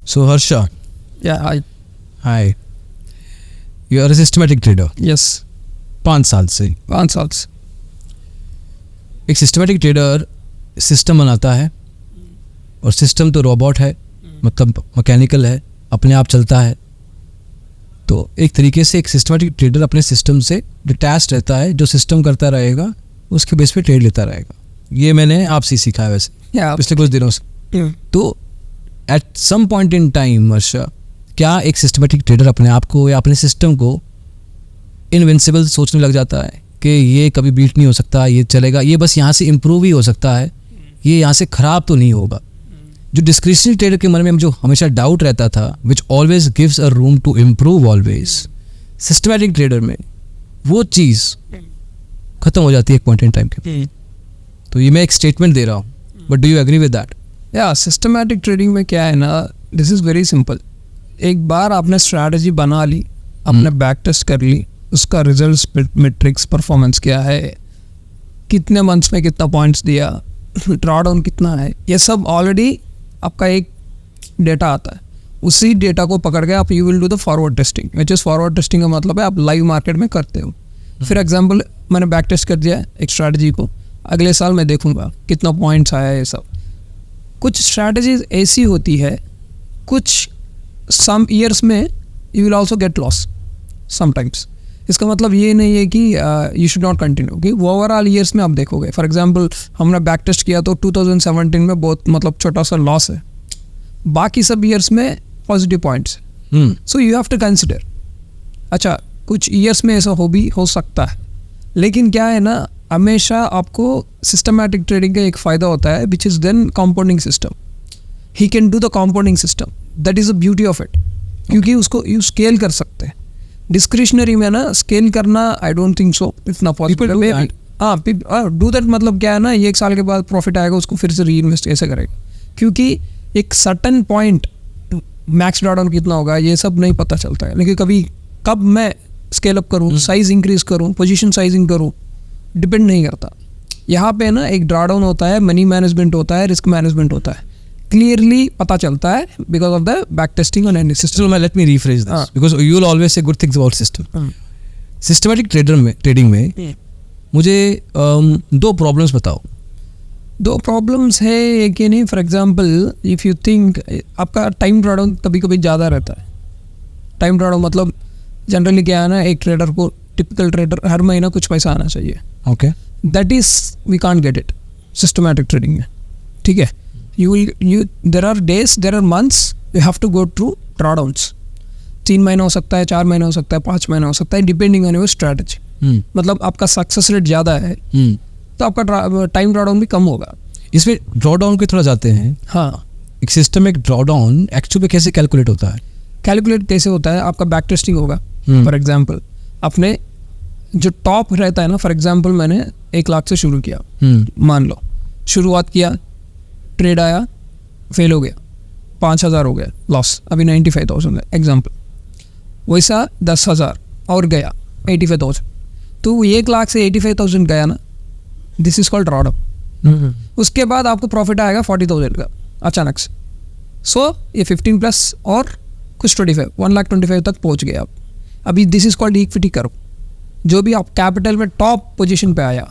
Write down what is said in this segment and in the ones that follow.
So Harsha, Yeah, hi. You are a systematic trader. yes, 5 साल से answers. एक systematic trader system बनाता है और सिस्टम तो रोबोट है, मतलब मैकेनिकल है, अपने आप चलता है. तो एक तरीके से एक सिस्टमेटिक ट्रेडर अपने सिस्टम से डिटैच रहता है, जो सिस्टम करता रहेगा उसके बेस पे ट्रेड लेता रहेगा. ये मैंने आपसे सीखा है वैसे Yeah. पिछले कुछ दिनों से. तो at some point in time Harsha, क्या एक सिस्टमेटिक ट्रेडर अपने आप को या अपने सिस्टम को इनविंसिबल सोचने लग जाता है कि ये कभी बीट नहीं हो सकता, ये चलेगा, ये बस यहाँ से इम्प्रूव ही हो सकता है, ये यहाँ से ख़राब तो नहीं होगा? जो डिस्क्रिशनरी ट्रेडर के मन में जो हमेशा डाउट रहता था, which always gives a room to improve always, systematic trader में वो चीज़ ख़त्म हो जाती है एक पॉइंट इन टाइम के. तो ये मैं एक स्टेटमेंट दे रहा हूँ, but do you agree with that? या सिस्टमैटिक ट्रेडिंग में क्या है ना, दिस इज़ वेरी सिंपल. एक बार आपने स्ट्रैटेजी बना ली, आपने बैक टेस्ट कर ली, उसका रिजल्ट मैट्रिक्स परफॉर्मेंस क्या है, कितने मंथ्स में कितना पॉइंट्स दिया, ड्रॉडाउन कितना है, ये सब ऑलरेडी आपका एक डेटा आता है. उसी डेटा को पकड़ के आप you will do the forward testing, which is forward testing का मतलब है आप लाइव मार्केट में करते हो. फिर एग्जाम्पल मैंने बैक टेस्ट कर दिया एक स्ट्रैटेजी को, अगले साल मैं देखूंगा कितना पॉइंट्स आया है. ये सब कुछ स्ट्रैटेजीज ऐसी होती है, कुछ सम ईयर्स में you will also get loss sometimes. इसका मतलब ये नहीं है कि यू शुड नॉट कंटिन्यू, कि ओवरऑल ईयर्स में आप देखोगे. फॉर एग्जांपल हमने बैक टेस्ट किया तो 2017 में बहुत मतलब छोटा सा लॉस है, बाकी सब ईयर्स में positive points. So you have to consider. अच्छा, कुछ ईयर्स में ऐसा हो सकता है, लेकिन क्या है ना, हमेशा आपको सिस्टमैटिक ट्रेडिंग का एक फ़ायदा होता है which is then compounding system. He can do the compounding system, that is the beauty of it, क्योंकि उसको यू स्केल कर सकते हैं. डिस्क्रिशनरी में ना स्केल करना आई डोंट थिंक सो इतना पॉसिबल. हाँ, डू दैट मतलब क्या है ना, ये 1 साल के बाद प्रॉफिट आएगा, उसको फिर से री इन्वेस्ट कैसे करेगा, क्योंकि एक सर्टन पॉइंट मैक्स ड्रॉडाउन कितना होगा ये सब नहीं पता चलता है. लेकिन कब मैं स्केल अप करूँ, साइज इंक्रीज करूँ, पोजीशन साइजिंग करूँ, डिपेंड नहीं करता. यहाँ पे ना एक ड्रॉडाउन होता है, मनी मैनेजमेंट होता है, रिस्क मैनेजमेंट होता है, क्लियरली पता चलता है because of the back testing on any system. Let me rephrase this because you will always say good things about system. Systematic trading में मुझे 2 प्रॉब्लम्स बताओ. 2 प्रॉब्लम्स है एक ही नहीं. For example if you think आपका टाइम ड्रॉडाउन कभी कभी ज़्यादा रहता है. टाइम ड्रॉडाउन मतलब जनरली क्या है ना, एक ट्रेडर को, टिपिकल ट्रेडर, हर महीना कुछ पैसा आना चाहिए. Okay, that is we can't get it systematic trading में. ठीक है, there are days, there are months, you have to go through drawdowns. 3 महीना हो सकता है, 4 महीना हो सकता है, 5 महीना हो सकता है, डिपेंडिंग ऑन योर स्ट्रैटेजी. मतलब आपका सक्सेस रेट ज़्यादा है तो आपका टाइम ड्रॉडाउन भी कम होगा. इसमें ड्रॉडाउन पे थोड़ा जाते हैं. हाँ, एक सिस्टम, एक ड्रॉडाउन एक्चुअली में कैसे कैलकुलेट होता है? कैलकुलेट कैसे होता है, आपका बैक टेस्टिंग होगा. फॉर एग्जाम्पल अपने जो टॉप रहता है ना, फॉर एग्जाम्पल मैंने 1 लाख से शुरू किया, मान लो शुरुआत किया, ट्रेड आया, फेल हो गया, 5,000 हो गया लॉस, अभी 95,000 है एग्जाम्पल. वैसा 10,000 और गया 85,000, तो 1 लाख से 85,000 गया ना, दिस इज कॉल्ड ड्रॉडाउन. उसके बाद आपको प्रॉफिट आएगा 40,000 का अचानक से. सो ये 15 प्लस और कुछ 25, 1,25,000 तक पहुंच गए आप. अभी दिस इज कॉल्ड इक्विटी करो. जो भी आप कैपिटल में टॉप पोजीशन पे आया,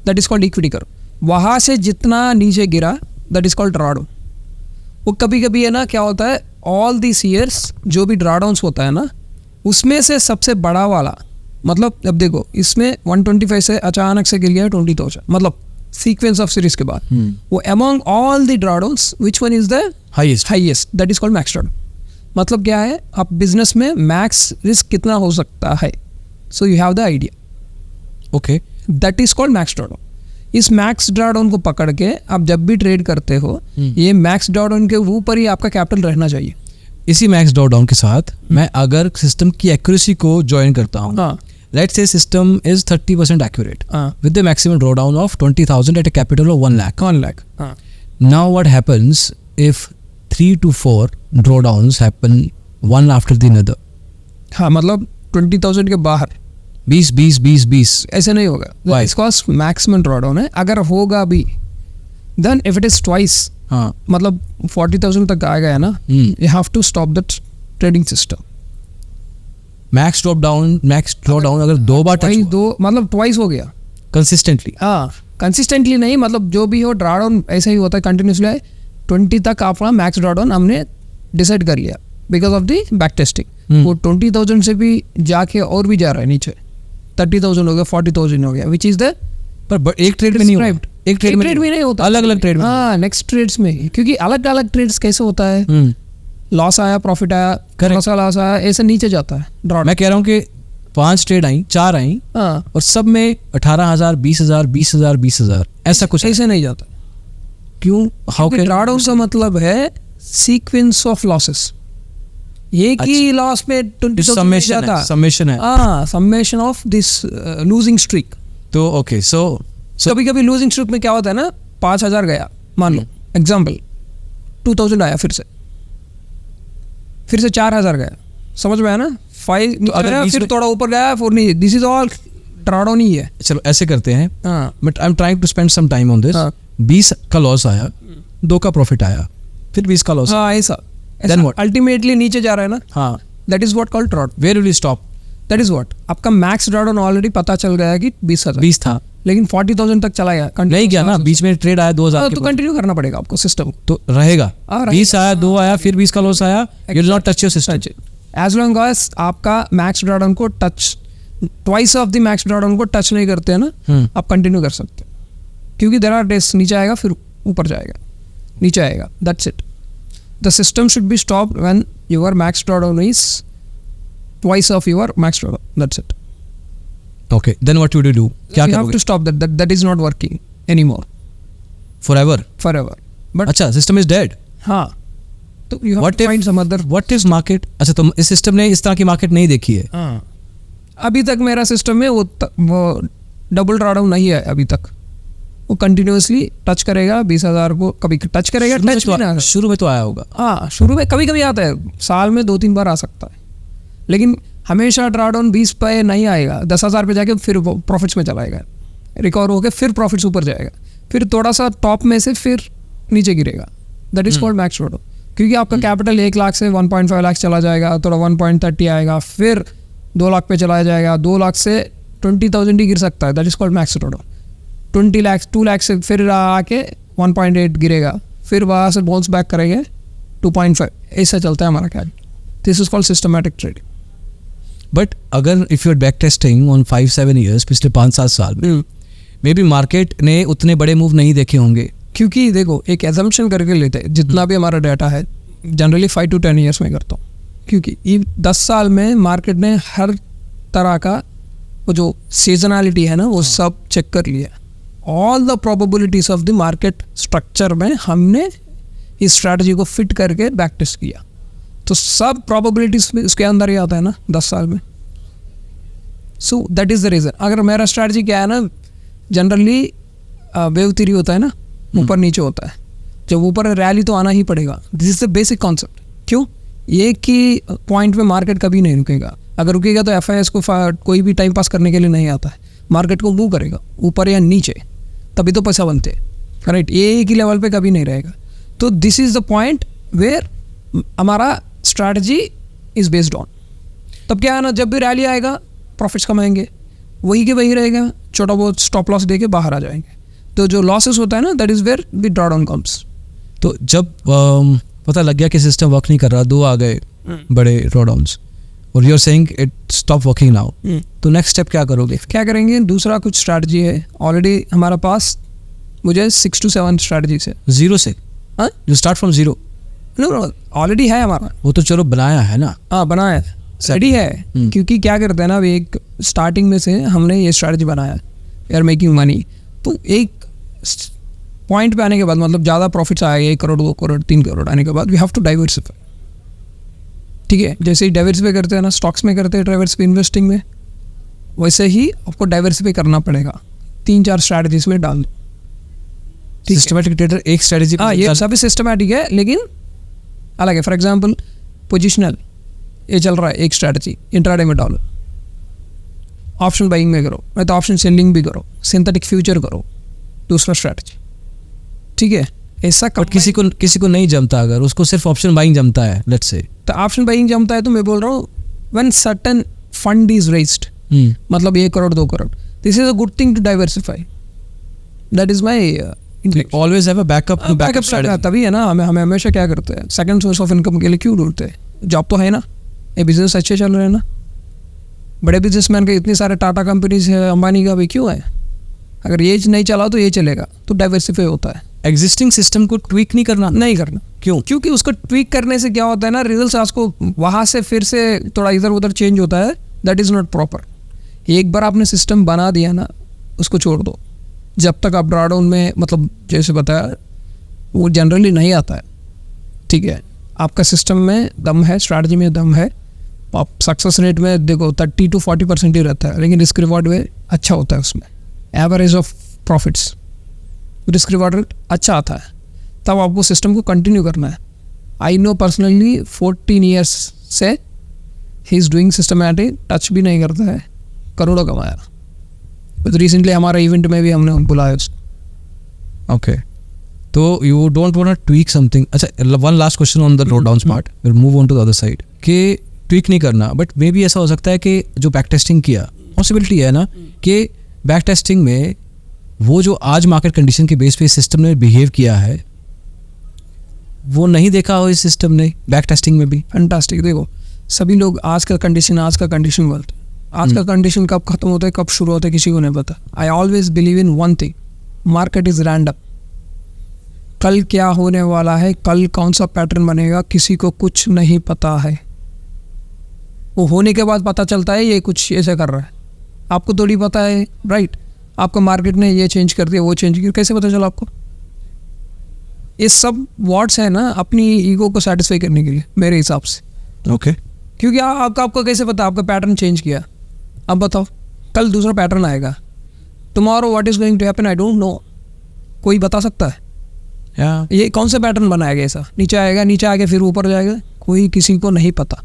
दैट इज कॉल्ड इक्विटी करो. वहाँ से जितना नीचे गिरा, दैट इज कॉल्ड ड्रॉडाउन. वो कभी कभी है ना, क्या होता है, ऑल दिस ईयर्स जो भी ड्रॉडाउन्स होता है ना, उसमें से सबसे बड़ा वाला, मतलब अब देखो इसमें 125 से अचानक से गिर गया 20,000, मतलब सीक्वेंस ऑफ सीरीज के बाद. वो among all the drawdowns which one is the highest, that is called max drawdown. मतलब क्या है, आप बिजनेस में मैक्स रिस्क कितना हो सकता है, सो you have the idea. Okay, that is called max drawdown. इस मैक्स ड्रॉडाउन को पकड़ के आप जब भी ट्रेड करते हो, ये मैक्स ड्रॉडाउन के ऊपर ही आपका कैपिटल रहना चाहिए. इसी मैक्स ड्रॉडाउन के साथ मैं अगर सिस्टम की एक्यूरेसी को ज्वाइन करता हूँ, let's say system is 30% accurate with the maximum drawdown of 20,000 at a capital of 1 lakh. Now what happens if 3 to 4 drawdowns happen one after the another? हाँ, मतलब 20,000 के बाहर 20 ऐसे नहीं होगा. इसका मैक्सिमम ड्रॉडाउन है. अगर होगा भी, then if it is twice हाँ मतलब 40,000 तक आ गया ना, you have to stop that trading system. Max drop down अगर 2 बार टच मतलब ट्वाइस हो गया कंसिस्टेंटली। हाँ कंसिस्टेंटली नहीं, मतलब जो भी हो ड्रा डाउन ऐसा ही होता है कंटिन्यूसली। 20 तक अपना मैक्स ड्रा डाउन हमने डिसाइड कर लिया because of the back testing. वो 20,000 से भी जाके और भी जा रहा है नीचे, 30,000 हो गया, 40,000 हो गया, विच इज द पर एक ट्रेड में नहीं होता, एक ट्रेड में नहीं होता, अलग अलग ट्रेड में। हाँ नेक्स्ट ट्रेड्स में, क्योंकि अलग अलग ट्रेड्स कैसे होता है, लॉस आया प्रॉफिट आया, थोड़ा सा लॉस आया, ऐसे नीचे जाता है ड्रॉ। मैं कह रहा हूँ कि 5 ट्रेड आई, 4 आई, और सब में 18,000 20,000 20,000 20,000 ऐसा कुछ ऐसे नहीं जाता। क्यों? हाउ कैन ड्रॉ डाउन का मतलब है सीक्वेंस ऑफ लॉसेस। ये की लॉस में 20,000 जाता, समेशन है। हाँ summation of this losing streak. तो ओके सो कभी कभी लूजिंग स्ट्रीक में क्या होता है ना, 5,000 गया मान लो एग्जाम्पल, 2,000 आया, फिर से 4,000 गया, समझ में आया ना, 5 तो अगर फिर थोड़ा ऊपर गया, 4 नहीं, this is all drawdown ही है। चलो ऐसे करते हैं, हाँ but I am trying to spend some time on this. 20 का लॉस आया, 2 का प्रॉफिट आया, फिर 20 का लॉस। हाँ ऐसा Then what? अल्टीमेटली नीचे जा रहा है ना, हाँ that is what called draw. Where will you stop? That is what आपका मैक्स ड्रॉ डाउन ऑलरेडी पता चल गया है कि 20,000 20 था, लेकिन 40,000 तक चला गया, नहीं गया ना, बीच में ट्रेड आया 2,000 तो कंटिन्यू करना पड़ेगा आपको सिस्टम, तो रहेगा। हाँ, 20 आया, 2 आया, फिर 20 का लॉस आया, you will not touch your system as long as आपका मैक्स ड्रॉ डाउन को touch twice of the max drawdown को टच नहीं करते हैं ना, आप कंटिन्यू कर सकते हैं, क्योंकि देयर आर डेज नीचे आएगा फिर ऊपर जाएगा, नीचे आएगा, that's it. The system should be stopped when your max drawdown is twice of your max drawdown, that's it. Okay then what would you do? क्या you have करोगे? to stop that is not working anymore forever? forever, but अच्छा, system is dead. हाँ तो you have What to if- find some other। What is market? अच्छा, तो इस system ने इस तरह की मार्केट नहीं देखी है। हाँ अभी तक मेरा सिस्टम में वो डबल ड्रॉ डाउन नहीं है अभी तक, वो कंटिन्यूसली टच करेगा 20,000 को, कभी टच करेगा, टच भी ना। शुरू में तो आया होगा। हाँ शुरू में कभी कभी आता है, साल में 2-3 बार आ सकता है, लेकिन हमेशा ड्रॉ डाउन 20 पे नहीं आएगा, 10,000 पे जाके फिर वो प्रॉफिट्स में चला जाएगा, रिकवर होकर फिर प्रॉफिट्स ऊपर जाएगा, फिर थोड़ा सा टॉप में से फिर नीचे गिरेगा, that is called max draw down. क्योंकि आपका कैपिटल 1 लाख से 1.5 लाख चला जाएगा, थोड़ा 1.30 आएगा, फिर 2 लाख पे चला जाएगा, 2 लाख से 20,000 ही गिर सकता है, that is called max draw down. 20 lakh 2 lakh से फिर आके 1.8 गिरेगा, फिर वहाँ से बाउंस बैक करेंगे 2.5, ऐसा चलता है हमारा capital. This is called systematic trading. But अगर if you are backtesting on 5-7 years, पिछले 5-7 साल में, मे बी मार्केट ने उतने बड़े मूव नहीं देखे होंगे। क्योंकि देखो एक एजम्पशन करके लेते हैं, जितना भी हमारा डाटा है जनरली 5 to 10 ईयर्स में करता हूँ, क्योंकि ये 10 साल में मार्केट ने हर तरह का वो जो सीजनलिटी है ना वो सब चेक कर लिया। All the probabilities of the market structure में हमने इस स्ट्रैटेजी को फिट करके बैक टेस्ट किया, तो सब प्रोबेबिलिटीज उसके अंदर ही आता है ना 10 साल में। So that is the reason. अगर मेरा स्ट्रैटेजी क्या है ना, जनरली वेव थ्योरी होता है ना, ऊपर नीचे होता है, जब ऊपर रैली तो आना ही पड़ेगा, this is the basic concept. क्यों? एक ही पॉइंट पे मार्केट कभी नहीं रुकेगा, अगर रुकेगा तो FIS को कोई भी टाइम पास करने के लिए नहीं आता है, मार्केट को मूव करेगा ऊपर या नीचे, तभी तो पैसा बनते हैं, राइट? एक ही लेवल पे कभी नहीं रहेगा। तो this is the point where हमारा स्ट्रैटेजी इज बेस्ड ऑन। तब क्या है ना, जब भी रैली आएगा प्रॉफिट्स कमाएंगे, वही के वही रहेगा, छोटा बहुत स्टॉप लॉस देके बाहर आ जाएंगे। तो जो लॉसेस होता है ना, that is where the drawdown comes. तो जब पता लग गया कि सिस्टम वर्क नहीं कर रहा, 2 आ गए बड़े ड्रॉ डाउन्स, और you are saying it stop working now, तो नेक्स्ट स्टेप क्या करोगे? क्या करेंगे? दूसरा कुछ स्ट्रैटेजी है ऑलरेडी हमारे पास, मुझे 6 to 7 स्ट्रैटेजी से। जीरो से? हाँ, you start from zero? Know already है हमारा। वो तो चलो बनाया है ना। हाँ बनाया है, रेडी है। क्योंकि क्या करते हैं ना, अभी एक स्टार्टिंग में से हमने ये स्ट्रैटेजी बनाया, वी आर मेकिंग मनी, तो एक पॉइंट पे आने के बाद, मतलब ज़्यादा प्रॉफिट्स आएगा 1 करोड़ 2 करोड़ 3 करोड़ आने के बाद, वी हैव टू डाइवर्सिफाई। ठीक है, जैसे ही डाइवर्सिफाई करते हैं ना, स्टॉक्स में करते हैं डाइवर्सिफाई इन्वेस्टिंग में, वैसे ही आपको डाइवर्सिफाई करना पड़ेगा, 3-4 स्ट्रैटेजीज में डाल दो। सिस्टमैटिक ट्रेडर एक स्ट्रेटजी, हाँ ये सभी सिस्टमैटिक है लेकिन अलग है। फॉर एग्जांपल पोजिशनल ये चल रहा है, एक स्ट्रैटेजी इंट्राडे में डालो, ऑप्शन बाइंग में करो, मैं तो ऑप्शन सेलिंग भी करो, सिंथेटिक फ्यूचर करो, दूसरा स्ट्रैटेजी। ठीक है, ऐसा बट किसी को नहीं जमता, अगर उसको सिर्फ ऑप्शन बाइंग जमता है, लेट्स से, तो ऑप्शन बाइंग जमता है, तो मैं बोल रहा हूँ when certain fund is raised, मतलब 1 crore 2 crore, this is a good thing to diversify, that is my always have a backup strategy. तभी है ना, हमें हमेशा क्या करते हैं, सेकंड सोर्स ऑफ इनकम के लिए क्यों ढूंढते हैं? जॉब तो है ना, ये बिजनेस अच्छे चल रहे हैं ना, बड़े बिजनेसमैन के इतनी सारे टाटा कंपनीज है, अंबानी का भी क्यों है? अगर ये नहीं चला तो ये चलेगा, तो डाइवर्सिफाई होता है। एग्जिस्टिंग सिस्टम को ट्वीक नहीं करना क्यों? क्योंकि उसको ट्वीक करने से क्या होता है ना, रिजल्ट्स आपको वहाँ से फिर से थोड़ा इधर उधर चेंज होता है, दैट इज़ नॉट प्रॉपर। एक बार आपने सिस्टम बना दिया ना, उसको छोड़ दो। जब तक आप ड्रॉडाउन में, मतलब जैसे बताया, वो जनरली नहीं आता है, ठीक है, आपका सिस्टम में दम है, स्ट्रैटेजी में दम है, आप सक्सेस रेट में देखो 30 to 40% ही रहता है, लेकिन रिस्क रिवॉर्ड में अच्छा होता है, उसमें average of profits, risk reward rate अच्छा आता है, तब आपको सिस्टम को कंटिन्यू करना है। आई नो पर्सनली 14 ईयर्स से he is doing systematic, touch भी नहीं करता है, करोड़ों कमाया। तो रिसेंटली हमारा इवेंट में भी हमने बुलाया उसको। ओके, तो you don't want to tweak something. अच्छा, one last question on the drawdown part, will move on to the other side, कि ट्वीक नहीं करना, बट मे बी ऐसा हो सकता है कि जो बैक टेस्टिंग किया, पॉसिबिलिटी है ना कि बैक टेस्टिंग में वो जो आज मार्केट कंडीशन के बेस पे सिस्टम ने बिहेव किया है, वो नहीं देखा हो इस सिस्टम ने बैक टेस्टिंग में भी। फैंटास्टिक। देखो, सभी लोग आज का कंडीशन बोलते हैं, आज का कंडीशन कब खत्म होता है, कब शुरू होता है, किसी को नहीं पता। I always believe in one thing, market is random. कल क्या होने वाला है, कल कौन सा पैटर्न बनेगा, किसी को कुछ नहीं पता है। वो होने के बाद पता चलता है ये कुछ ऐसे कर रहा है, आपको थोड़ी पता है, राइट? आपको मार्केट ने ये चेंज कर दिया, वो चेंज किया, कैसे पता चला आपको? ये सब वर्ड्स है ना, अपनी ईगो को सेटिस्फाई करने के लिए, मेरे हिसाब से। ओके, क्योंकि आपको कैसे पता आपका पैटर्न चेंज किया? अब बताओ, कल दूसरा पैटर्न आएगा, tomorrow what is going to happen, I don't know. कोई बता सकता है? ये कौन सा पैटर्न बनाएगा ऐसा? नीचे आएगा, नीचे आके फिर ऊपर जाएगा, कोई किसी को नहीं पता।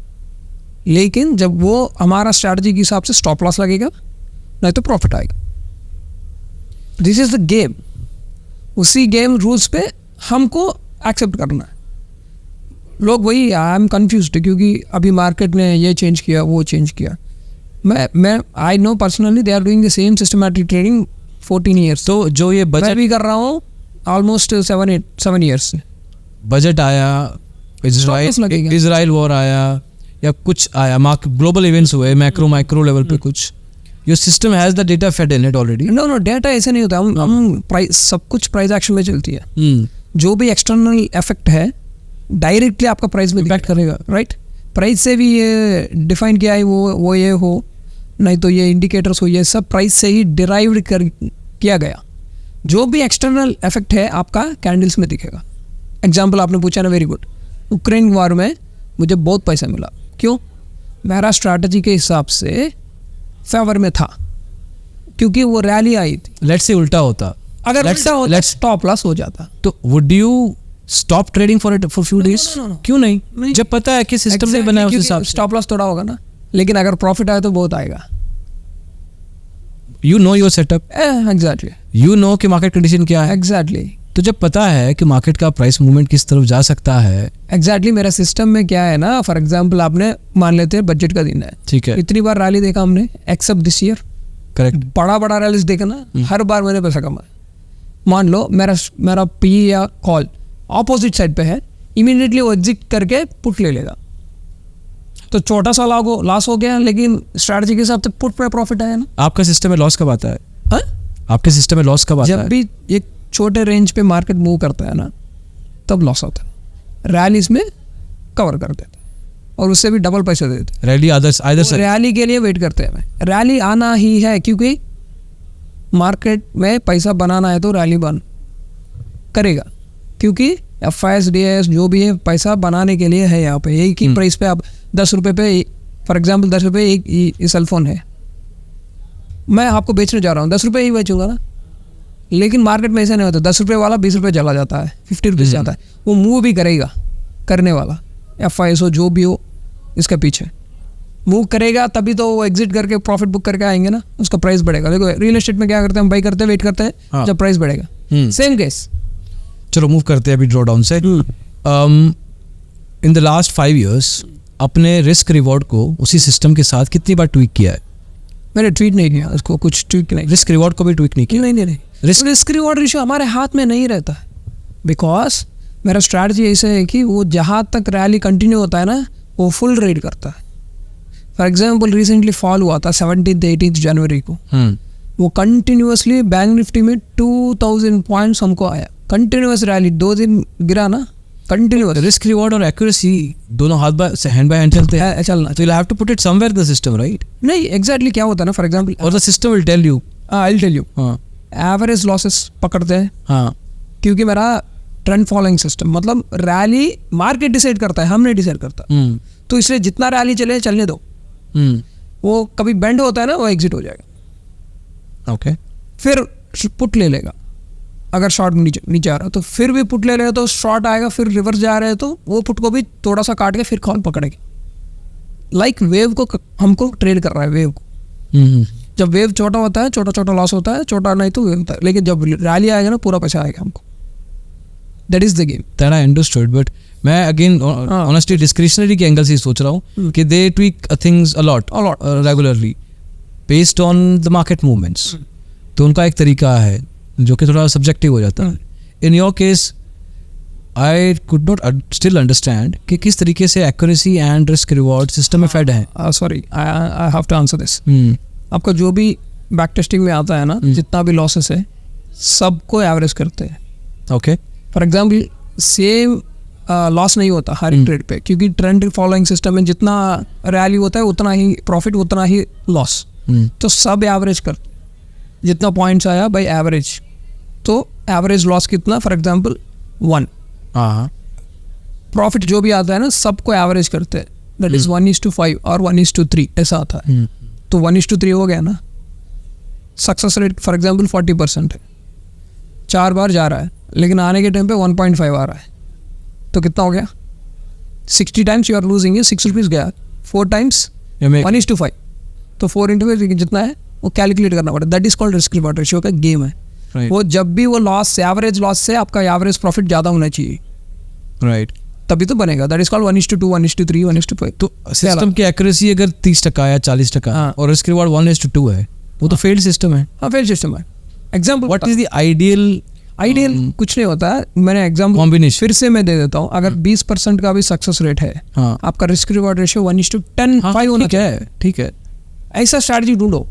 लेकिन जब वो हमारा स्ट्रैटेजी के हिसाब से स्टॉप लॉस लगेगा, नहीं तो प्रॉफिट आएगा। This is the game. उसी गेम रूल्स पे हमको एक्सेप्ट करना है। लोग वही, आई एम कन्फ्यूज्ड, क्योंकि अभी मार्केट ने ये चेंज किया, वो चेंज किया। मैं I know personally they are doing the same systematic trading 14 years. तो जो ये बजट मैं भी कर रहा हूँ ऑलमोस्ट 7 ईयर्स से। बजट आया, इजराइल वॉर आया, या कुछ आया, ग्लोबल इवेंट्स हुए, मैक्रो माइक्रो लेवल पे कुछ, your system has the data fed in it already. No, data ऐसे नहीं होता। हम प्राइस, सब कुछ प्राइस एक्शन में चलती है। जो भी एक्सटर्नल इफेक्ट है डायरेक्टली आपका प्राइस में इम्पैक्ट करेगा, राइट? प्राइस से भी ये डिफाइन किया है, वो ये हो, नहीं तो ये इंडिकेटर्स हो, ये सब प्राइस से ही डिराइव्ड किया गया। जो भी एक्सटर्नल इफेक्ट है आपका कैंडल्स में दिखेगा। एग्जाम्पल आपने पूछा ना, वेरी गुड। यूक्रेन वॉर में मुझे बहुत पैसा मिला, क्यों? मेरा स्ट्रैटेजी के हिसाब से फेवर में था, क्योंकि वो रैली आई थी। लेट्स से उल्टा होता, अगर उल्टा होता स्टॉप लॉस हो जाता। तो would you stop trading for few days? क्यों नहीं? जब पता है कि सिस्टम ने बनाया उस हिसाब से। स्टॉप लॉस थोड़ा होगा ना, लेकिन अगर प्रॉफिट आए तो बहुत आएगा। You know your setup, exactly. You know कि मार्केट कंडीशन क्या है, एग्जैक्टली। तो जब पता है कि मार्केट का प्राइस मूवमेंट किस तरफ जा सकता है, एग्जैक्टली मेरा सिस्टम में क्या है ना, फॉर एग्जांपल आपने मान लेते हैं बजट का दिन है, ठीक है, इतनी बार रैली देखा हमने, एक्सेप्ट दिस ईयर, करेक्ट, बड़ा रैलीज देखा ना, हर बार मैंने पैसा कमाया। मान लो मेरा पी या कॉल ऑपोजिट साइड पे है, इमीडिएटली वो एग्जिट करके पुट ले लेगा, तो छोटा सा लॉस हो गया, लेकिन स्ट्रैटेजी के हिसाब से पुट पे प्रॉफिट आया ना। आपका सिस्टम में लॉस कब आता है? हा? आपके सिस्टम में लॉस कब आता है? जब भी एक छोटे रेंज पे मार्केट मूव करता है ना, तब लॉस होता है। रैलीज में कवर कर देता है और उससे भी डबल पैसे दे देते हैं। रैली रैली के लिए वेट करते हैं। रैली आना ही है, क्योंकि मार्केट में पैसा बनाना है तो रैली बन करेगा, क्योंकि FIS DIS जो भी है पैसा बनाने के लिए है। यहाँ पे एक ही प्राइस पे आप 10 रुपये पे, फॉर एग्जांपल 10 रुपये एक सेलफोन है, मैं आपको बेचने जा रहा हूँ, 10 रुपये ही बेचूंगा ना। लेकिन मार्केट में ऐसा नहीं होता, 10 रुपये वाला 20 रुपये चला जाता है, 50 रुपीज़ जाता है। वो मूव भी करेगा, करने वाला FIS हो जो भी हो, इसके पीछे मूव करेगा, तभी तो वो एग्जिट करके प्रॉफिट बुक करके आएंगे ना, उसका प्राइस बढ़ेगा। देखो रियल एस्टेट में क्या करते हैं, हम बाई करते हैं, वेट करते हैं जब प्राइस बढ़ेगा। Same case. चलो मूव करते हैं अभी ड्रॉ डाउन से. इन द लास्ट 5 years अपने रिस्क रिवॉर्ड को उसी सिस्टम के साथ कितनी बार ट्वीक किया है? मैंने ट्वीट नहीं किया उसको, कुछ ट्वीट नहीं. रिस्क रिवॉर्ड को भी ट्वीक नहीं किया? नहीं. रिस्क रिवॉर्ड रेशियो हमारे हाथ में नहीं रहता है, बिकॉज मेरा स्ट्रैटेजी ऐसे है कि वो जहाँ तक रैली कंटिन्यू होता है ना वो फुल रेड करता है. फॉर एग्जाम्पल रिसेंटली फॉल हुआ था 17th-18th जनवरी को. वो कंटिन्यूसली बैंक निफ्टी में 2000 पॉइंट्स हमको आया. कंटिन्यूस रैली 2 दिन गिरा ना, कंटिन्यूस. रिस्क रिवॉर्ड और एक्यूरेसी दोनों हैंड बाय हैंड चलते हैं. चलना So you'll have to put it somewhere in the system, right? नहीं, एग्जैक्टली क्या होता है ना, for example Or the system will tell you. I tell you, हाँ एवरेज लॉसेस पकड़ते हैं हाँ. क्योंकि मेरा ट्रेंड फॉलोइंग सिस्टम, मतलब रैली मार्केट डिसाइड करता है, हम नहीं डिसाइड करता. तो इसलिए जितना रैली चले चलने दो. वो कभी बेंड होता है ना, वो एग्जिट हो जाएगा. ओके. फिर पुट ले लेगा अगर शॉर्ट नीचे आ रहा है तो, फिर भी पुट ले लेगा तो शॉर्ट आएगा, फिर रिवर्स जा रहे हैं तो वो पुट को भी थोड़ा सा काट के फिर कॉल पकड़ेगी. लाइक वेव को हमको ट्रेड कर रहा है, वेव को. जब वेव छोटा होता है छोटा छोटा लॉस होता है, छोटा नहीं तो वेव होता है, लेकिन जब रैली आएगा ना पूरा पैसा आएगा हमको. That is the game. That I understood, but मैं अगेन ऑनेस्टली डिस्क्रिशनरी के एंगल से सोच रहा हूँ कि they tweak things a lot regularly based on the market movements. तो उनका एक तरीका है जो कि थोड़ा सब्जेक्टिव हो जाता है. In your case I could not still understand कि किस तरीके से accuracy and risk reward system में फेड है. Sorry, I have to answer this. आपका जो भी बैक टेस्टिंग में आता है ना, जितना भी लॉसेस है सबको एवरेज करते हैं. Okay. For example same loss नहीं होता हर एक ट्रेड पे, क्योंकि ट्रेंड फॉलोइंग सिस्टम में जितना रैली होता है उतना ही प्रॉफिट, उतना ही लॉस. तो सब एवरेज करते, जितना पॉइंट्स आया बाय एवरेज. तो एवरेज लॉस कितना, फॉर एग्जाम्पल 1. हाँ. प्रॉफिट जो भी आता है ना सबको एवरेज करते हैं. दैट इज 1:5 और 1:3 ऐसा आता है. तो 1:3 हो गया ना. सक्सेस रेट फॉर एग्जाम्पल 40% है, 4 बार जा रहा है, लेकिन आने के टाइम पे 1.5 आ रहा है. तो कितना हो गया? 60 times you are losing, 6 rupees गया. 4 टाइम्स 1:5. तो 4 इंटू जितना है वो कैलकुलेट करना पड़ता है. That is called risk reward ratio का गेम है. वो जब भी वो लॉस से, एवरेज लॉस से आपका एवरेज प्रॉफिट ज़्यादा होना चाहिए, राइट, तभी तो बनेगा. That is called 1:2, 1:3, 1:5. तो सिस्टम की एक्यूरेसी अगर 30% या 40% और रिस्क रिवॉर्ड 1:2 है, वो तो फेल्ड सिस्टम है. हाँ, फेल्ड सिस्टम है. Example what is the ideal कुछ नहीं होता है. मैंने एग्जाम्पल कॉम्बिनेशन फिर से मैं दे देता हूँ. अगर 20% का भी सक्सेस रेट है, आपका रिस्क रिवॉर्ड रेशियो 1:10 5 होना चाहिए. ठीक है. ऐसा स्ट्रैटेजी ढूंढो.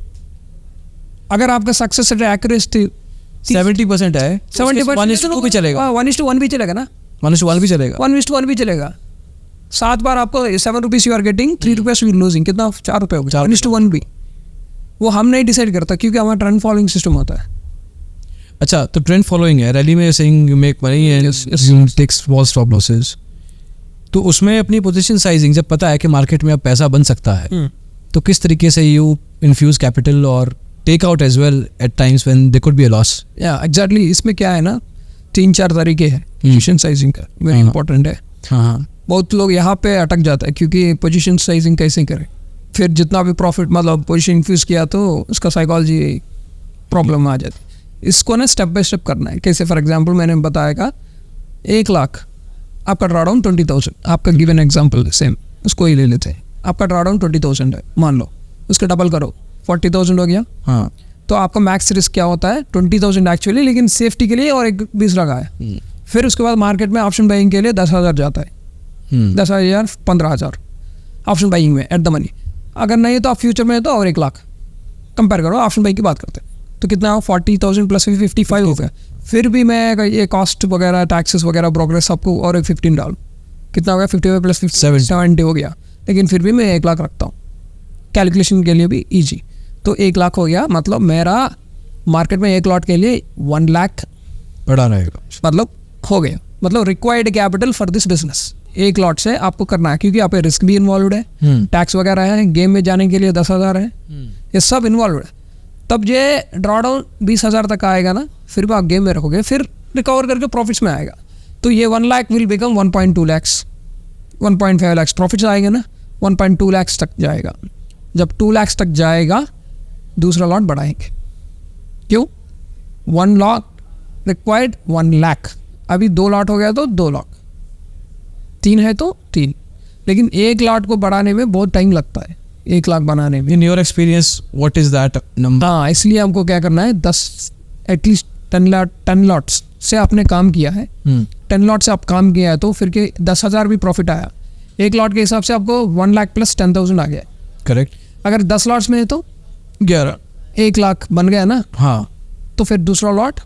अगर आपका सक्सेस रेट एक्यूरेसी 70% है, 70% 1:2 भी चलेगा. 1:1 भी चलेगा ना. 1:1 भी चलेगा. 1:1 भी चलेगा. 7 बार आपको 7 rupees you are getting, 3 rupees you losing. कितना? 4 रुपये हो गया. 1:1 भी वो हम नहीं डिसाइड करता, क्योंकि हमारा ट्रेंड फॉलोइंग सिस्टम होता है. अच्छा, तो ट्रेंड फॉलोइंग है, रैली में saying you make money and you take small stop losses. तो उसमें अपनी पोजीशन साइजिंग, जब पता है कि मार्केट में अब पैसा बन सकता है, तो किस तरीके से यू इन्फ्यूज कैपिटल और take out as well at times when there could be a loss. या एग्जैक्टली. इसमें क्या है ना, 3-4 तरीके हैं पोजीशन साइजिंग का. वेरी इंपॉर्टेंट है. हाँ. बहुत लोग यहाँ पे अटक जाता है, क्योंकि पोजीशन साइजिंग कैसे करें. फिर जितना भी प्रॉफिट, मतलब पोजीशन इन्फ्यूज किया तो उसका साइकोलॉजी प्रॉब्लम आ जाती है. इसको ना स्टेप बाय स्टेप करना है. कैसे? फॉर एग्जांपल मैंने बताया का 1 लाख आपका ड्रॉडाउन 20,000. आपका गिवन एग्जांपल सेम, उसको ही ले लेते हैं. आपका ड्रॉडाउन 20,000 है मान लो, उसका डबल करो 40,000 हो गया. हाँ. तो आपका मैक्स रिस्क क्या होता है? 20,000 एक्चुअली, लेकिन सेफ्टी के लिए और एक 20 लगा है. फिर उसके बाद मार्केट में ऑप्शन बाइंग के लिए 10,000 जाता है. 10,000 15,000 ऑप्शन बाइंग में एट द मनी. अगर नहीं तो आप फ्यूचर में तो और 1 लाख. कंपेयर करो, ऑप्शन बाइंग की बात करते हैं तो कितना हो? 40,000 प्लस 55 हो गया. फिर भी मैं ये कॉस्ट वगैरह, टैक्सेस वगैरह, प्रोग्रेस सबको और एक 15 डालूँ, कितना हो गया? 55 प्लस 70 हो गया. लेकिन फिर भी मैं 1 लाख रखता हूँ, कैलकुलेशन के लिए भी ईजी. तो 1 लाख हो गया, मतलब मेरा मार्केट में 1 लॉट के लिए 1 लाख बड़ा रहेगा, मतलब हो गया. मतलब required capital for this business 1 lot से आपको करना है, क्योंकि आप रिस्क भी इन्वॉल्व है, टैक्स वगैरह है, गेम में जाने के लिए 10,000 है, ये सब इन्वॉल्व है. तब ये ड्रॉडाउन 20,000 तक आएगा ना, फिर भी आप गेम में रखोगे, फिर रिकवर करके प्रॉफिट्स में आएगा. तो ये 1 lakh will become 1.2 lakh, 1.5 lakh profits आएंगे ना, 1.2 लाख तक जाएगा. जब 2 लाख तक जाएगा दूसरा लॉट बढ़ाएंगे. क्यों? 1 लॉट रिक्वायर्ड 1 लाख, अभी 2 लॉट हो गया तो 2 लॉट, 3 है तो 3, लेकिन 1 लॉट को बढ़ाने में बहुत टाइम लगता है, 1 लाख बनाने में। In your experience what is that number? हाँ, इसलिए हमको क्या करना है, 10 एटलीस्ट 10 लॉट्स से आपने काम किया है, 10 लॉट से आप काम किया है तो फिर के 10,000 भी प्रॉफिट आया, 1 लॉट के हिसाब से आपको 1 लाख प्लस 10,000 आ गया। करेक्ट। अगर 10 लॉट्स में है तो 11, 1 लाख बन गया ना। हाँ, तो फिर दूसरा लॉट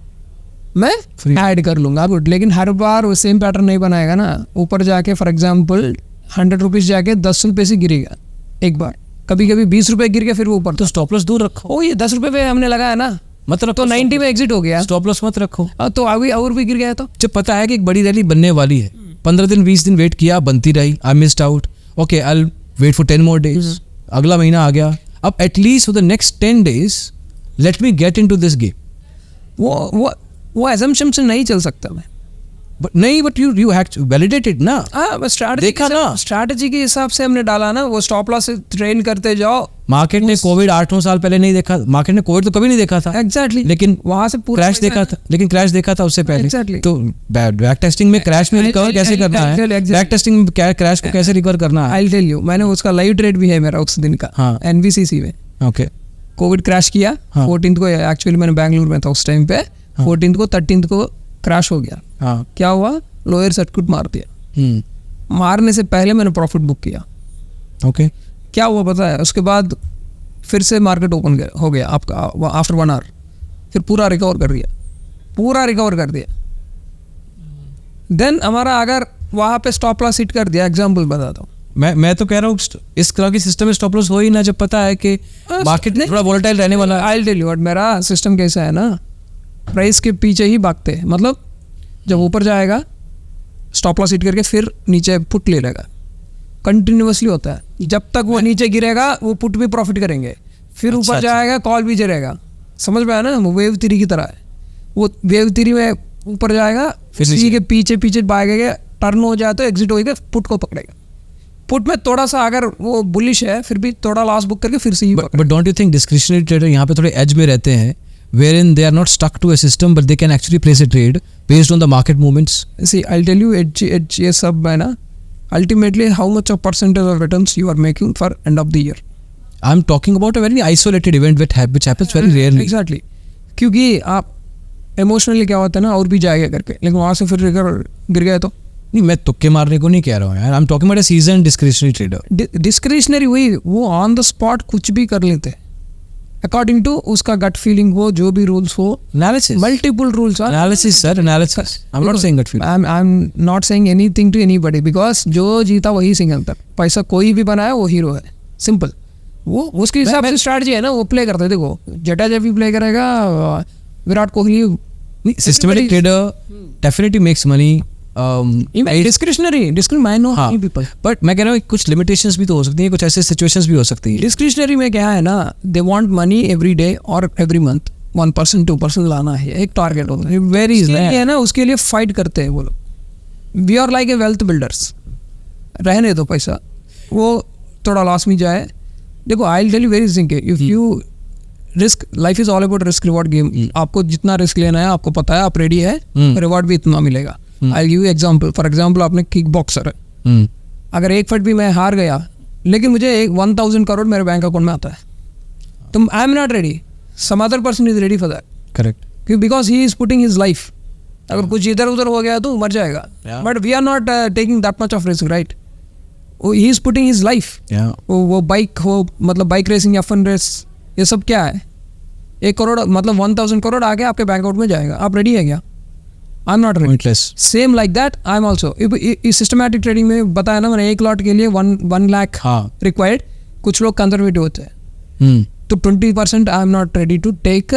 मैं Free. ऐड कर लूँगा, गुड। लेकिन हर बार वो सेम पैटर्न नहीं बनाएगा ना, ऊपर जाके फॉर एग्जांपल 100 रुपीज़ जाके 10 रुपये से गिरेगा एक बार, कभी कभी 20 रुपये गिर गया फिर वो ऊपर। तो स्टॉप लॉस दूर रखो। ओ, ये 10 रुपये पे हमने लगाया ना, मतलब तो 90 में एग्जिट हो गया, स्टॉप लॉस मत रखो। तो अभी और भी गिर गया तो जब पता है कि एक बड़ी रैली बनने वाली है, 15 दिन 20 दिन वेट किया, बनती रही, I missed out, okay I will wait for 10 more days, अगला महीना आ गया, अब at least for the next 10 days let me get into this game. वो एजम्पशन से नहीं चल सकता मैं। बट नहीं, बट यू हैड वैलिडेटेड ना। स्ट्रैटेजी देखा ना, स्ट्रैटेजी के हिसाब से हमने डाला ना, वो स्टॉप लॉस से ट्रेन करते जाओ। मार्केट ने कोविड 8-9 साल पहले नहीं देखा, मार्केट ने कोविड तो कभी नहीं देखा था, एग्जैक्टली, लेकिन वहां से पूरा क्रैश देखा था, लेकिन क्रैश देखा था उससे पहले। Exactly. तो बैक टेस्टिंग में क्रैश में रिकवर कैसे करना है, Exactly. बैक टेस्टिंग में क्रैश को कैसे रिकवर करना है। आई टेल यू, मैंने उसका लाइव ट्रेड भी है मेरा उस दिन का, हाँ। एनबीसीसी में। ओके, कोविड क्रैश किया, हाँ। 14th को, एक्चुअली मैंने बैंगलोर में था उस टाइम पे, 14th को 13th को क्रैश हो गया। हाँ, क्या हुआ, लोअर सर्किट मार दिया, मारने से पहले मैंने प्रॉफिट बुक किया। ओके, क्या हुआ पता है, उसके बाद फिर से मार्केट ओपन हो गया आपका आफ्टर 1 आवर, फिर पूरा रिकवर कर दिया। देन हमारा अगर वहाँ पे स्टॉप लॉस हिट कर दिया, एग्जाम्पल बताता हूँ, मैं तो कह रहा हूँ इस तरह की सिस्टम में स्टॉप लॉस हो ही ना, जब पता है कि मार्केट थोड़ा वोलेटाइल रहने वाला है। आई टेल यू व्हाट, मेरा सिस्टम कैसा है ना, प्राइस के पीछे ही भागते हैं, मतलब जब ऊपर जाएगा स्टॉप लॉस हिट करके फिर नीचे पुट ले लेगा, कंटिन्यूअसली होता है। जब तक वो नीचे गिरेगा वो पुट भी प्रॉफिट करेंगे, फिर अच्छा, ऊपर जाएगा कॉल भी गिरेगा, समझ में आया ना, वो वेव थ्री की तरह है। वो वेव थ्री में ऊपर जाएगा, फिर इसी के पीछे पीछे भागेगा, टर्न हो जाए तो एग्जिट होएगा, पुट को पकड़ेगा। पुट में थोड़ा सा अगर वो बुलिश है फिर भी थोड़ा लॉस बुक करके फिर से ही but don't you think discretionary trader यहाँ पे थोड़े एज में रहते हैं, wherein they are not stuck to a system but they can actually place a trade based on the market movements? See, I'll tell you, ये सब है ना, ultimately how much of percentage of returns you are making for end of the year. I'm talking about a very isolated event which happens very rarely. Exactly. क्योंकि आप emotionally क्या होता है ना, और भी जाएगा करके, लेकिन वहाँ से फिर गिर गए तो नहीं, मैं तुक्के मारने को नहीं कह रहा हूँ यार, I'm talking about a seasoned discretionary trader. Discretionary वही, वो ऑन द स्पॉट कुछ भी कर लेते हैं अकॉर्डिंग टू उसका गट फीलिंग हो, जो भी रूल्स हो, Analysis. Multiple rules. Analysis, sir, analysis. I'm not saying gut feeling. I'm not saying anything to anybody because जो जीता वही सिंगल तक, पैसा कोई भी बनाया वो हीरो है, सिंपल। वो उसके हिसाब से स्ट्रैटेजी है ना, वो प्ले करते हैं। देखो जडेजा भी प्ले करेगा, Virat Kohli. Systematic trader definitely makes money. Discretionary I know people, but मैं कह रहा हूँ कुछ लिमिटेशंस भी तो हो सकती है, कुछ ऐसे सिचुएशंस भी हो सकती है। डिस्क्रिशनरी में क्या है ना, they want money every day और एवरी मंथ 1% 2% लाना है, एक टारगेट होता है, वेरी है ना, उसके लिए फाइट करते हैं वो लोग। We are like a wealth builders, रहने दो पैसा, वो थोड़ा लॉस में जाए। देखो I will tell you very simple, if you risk, life is all about risk reward game. आपको जितना रिस्क लेना है आपको पता है, आप रेडी है, रिवॉर्ड भी इतना मिलेगा। I give you example, for example आपने किक बॉक्सर है, अगर एक फट भी मैं हार गया लेकिन मुझे 1000 करोड़ मेरे बैंक अकाउंट में आता है, तो I am not ready, some other person is ready for that. Correct, because he is putting his life, अगर कुछ इधर उधर हो गया तो मर जाएगा, but we are not taking that much of risk, right. He is putting his life. वो बाइक हो, मतलब बाइक रेसिंग या फन रेस, ये सब क्या है, 1 करोड़ मतलब 1000 करोड़ आके आपके बैंक अकाउंट में जाएगा, आप रेडी है क्या? आई am not ready. Same like that I am also. इस सिस्टमैटिक ट्रेडिंग में बताया ना मैंने, 1 लॉट के लिए 1 लाख रिक्वायर्ड। कुछ लोग कंजर्वेटिव होते हैं, तो 20% I am not ready to take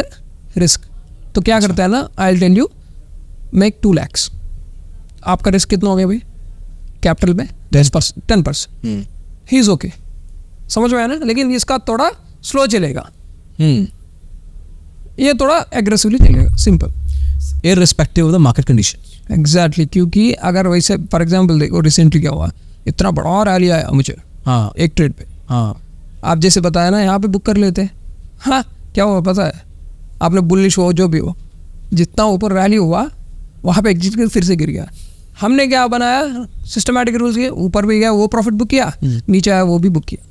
risk. तो क्या करता है ना, I will tell you, make 2 lakhs। आपका रिस्क कितना हो गया भाई कैपिटल में? 10%। ही इज ओके, समझ में आया ना। लेकिन इसका थोड़ा स्लो चलेगा, ये थोड़ा एग्रेसिवली चलेगा, simple, irrespective of the market conditions. Exactly. क्योंकि अगर वैसे फॉर एग्जांपल देखो, रिसेंटली क्या हुआ, इतना बड़ा रैली आया मुझे एक ट्रेड पे, आप जैसे बताया ना, यहाँ पे बुक कर लेते हैं। हाँ, क्या हुआ पता है, आपने बुलिश हो जो भी हो, जितना ऊपर रैली हुआ वहाँ पे एग्जिट कर फिर से गिर गया। हमने क्या बनाया, सिस्टमैटिक रूल्स के ऊपर भी गया, वो प्रॉफिट बुक किया, नीचे आया वो भी बुक किया।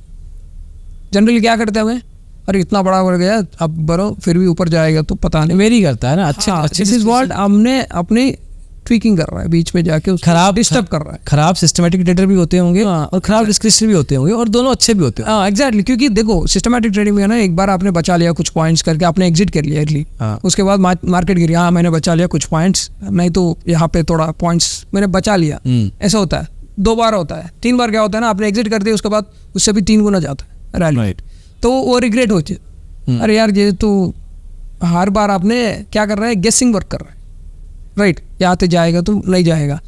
जनरली क्या करते हैं हमें, अरे इतना बड़ा बढ़ गया अब बरो फिर भी ऊपर जाएगा तो पता नहीं, मेरी करता है ना। अच्छा, दिस इज व्हाट हमने अपनी ट्वीकिंग कर रहा है, बीच में जाके खराब डिस्टर्ब कर रहा है। खराब सिस्टमेटिक ट्रेडर भी होते होंगे और खराब डिस्क्रिप्शन भी होते होंगे, और दोनों अच्छे भी होते हैं। हाँ एग्जैक्टली, क्योंकि देखो सिस्टमैटिक ट्रेडिंग में है ना, एक बार आपने बचा लिया कुछ पॉइंट्स करके, आपने एग्जिट कर लिया अर्ली, उसके बाद मार्केट गिरी, हाँ मैंने बचा लिया कुछ पॉइंट्स, नहीं तो यहाँ पे थोड़ा पॉइंट्स मैंने बचा लिया, ऐसा होता है। 2 बार होता है, 3 बार क्या होता है ना, आपने एग्जिट कर दिया उसके बाद उससे भी 3 गुना जाता है रैली, तो वो रिग्रेट होती है, अरे यार ये तो हर बार आपने क्या कर रहा है, गेसिंग वर्क कर रहा है, राइट, यहाँ से जाएगा तो नहीं जाएगा।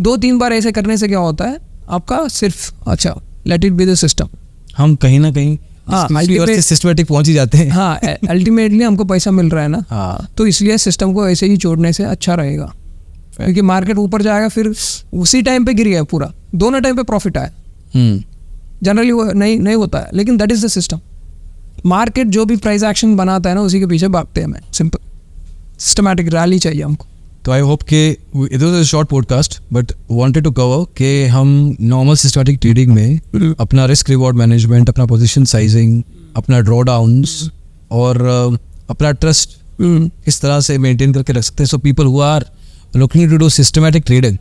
2-3 बार ऐसे करने से क्या होता है आपका, सिर्फ अच्छा let it be the system, हम कहीं ना कहीं सिस्टमेटिक पहुंच ही जाते हैं। हाँ अल्टीमेटली हमको पैसा मिल रहा है ना, हाँ, तो इसलिए सिस्टम को ऐसे ही छोड़ने से अच्छा रहेगा, क्योंकि मार्केट ऊपर जाएगा फिर उसी टाइम पे गिर गया पूरा, दोनों टाइम पे प्रॉफिट आया, जनरली वो नहीं होता है, लेकिन that is the system. Market जो भी प्राइस एक्शन बनाता है ना, उसी के पीछे भागते हैं। मैं सिंपल सिस्टमैटिक रैली चाहिए हमको। तो आई होप कि it was a short podcast but wanted to cover कि हम नॉर्मल सिस्टमैटिक ट्रेडिंग में अपना रिस्क रिवॉर्ड मैनेजमेंट, अपना पोजीशन साइजिंग, अपना ड्रॉ डाउन्स और अपना ट्रस्ट किस तरह से मेंटेन करके रख सकते हैं। So people who are looking to do systematic trading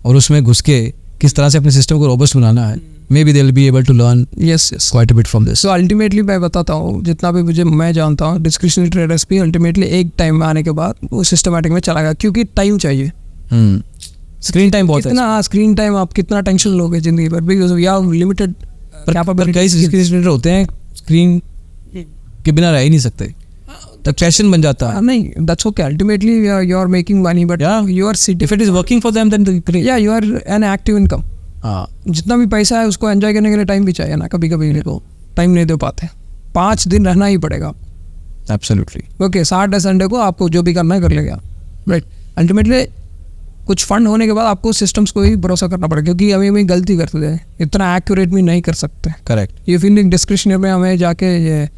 और उसमें घुस के किस तरह से अपने सिस्टम को रोबस्ट बनाना है, maybe they'll be able to learn yes quite a bit from this. So ultimately मैं बताता हूँ, जितना भी मैं जानता हूँ, डिस्क्रिशनरी ट्रेडर्स भी अल्टीमेटली एक टाइम में आने के बाद वो सिस्टमैटिक में चला गया, क्योंकि टाइम चाहिए। स्क्रीन टाइम बहुत कितना, हाँ स्क्रीन टाइम, आप कितना टेंशन लोगे जिंदगी भर, because we have limited capability. कई डिस्क्रिशनरी ट्रेडर होते हैं स्क्रीन के बिना रह ही नहीं सकते, तो पैशन बन जाता है। नहीं, that's okay, ultimately you are making money, but you are sitting, if it is working for them then या you are an active income. हाँ, जितना भी पैसा है उसको एंजॉय करने के लिए टाइम भी चाहिए ना, कभी कभी देखो टाइम नहीं दे पाते, 5 दिन रहना ही पड़ेगा। एब्सोल्युटली ओके, सैटरडे संडे को आपको जो भी करना है कर लेगा, राइट। अल्टीमेटली कुछ फंड होने के बाद आपको सिस्टम्स को ही भरोसा करना पड़ेगा, क्योंकि हमें गलती करते हैं, इतना एक्यूरेट भी नहीं कर सकते। करेक्ट। ये फीलिंग डिस्क्रिशनरी में हमें जाके ये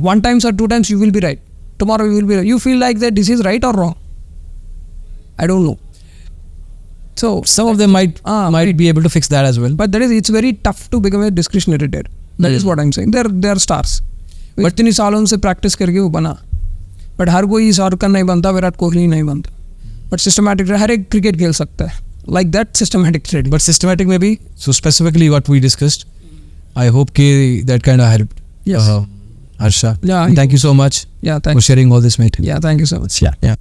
1 times or 2 times you will be right, tomorrow you will be right, you feel like that this is right or wrong, I don't know. So some of them might be able to fix that as well, but it's very tough to become a discretionary trader. That is what I'm saying. They are stars, but इतनी सालों से practice करके वो बना, but हर कोई शाहरुख खान नहीं बनता, विराट कोहली नहीं बनता, बट सिस्टमैटिक हर एक क्रिकेट खेल सकता है, like that systematic trading. But systematic maybe, so specifically what we discussed, I hope that kind of helped. Yes. Harsha, Yeah, thank you so much for sharing all this, mate. Yeah, thank you so much. Yeah.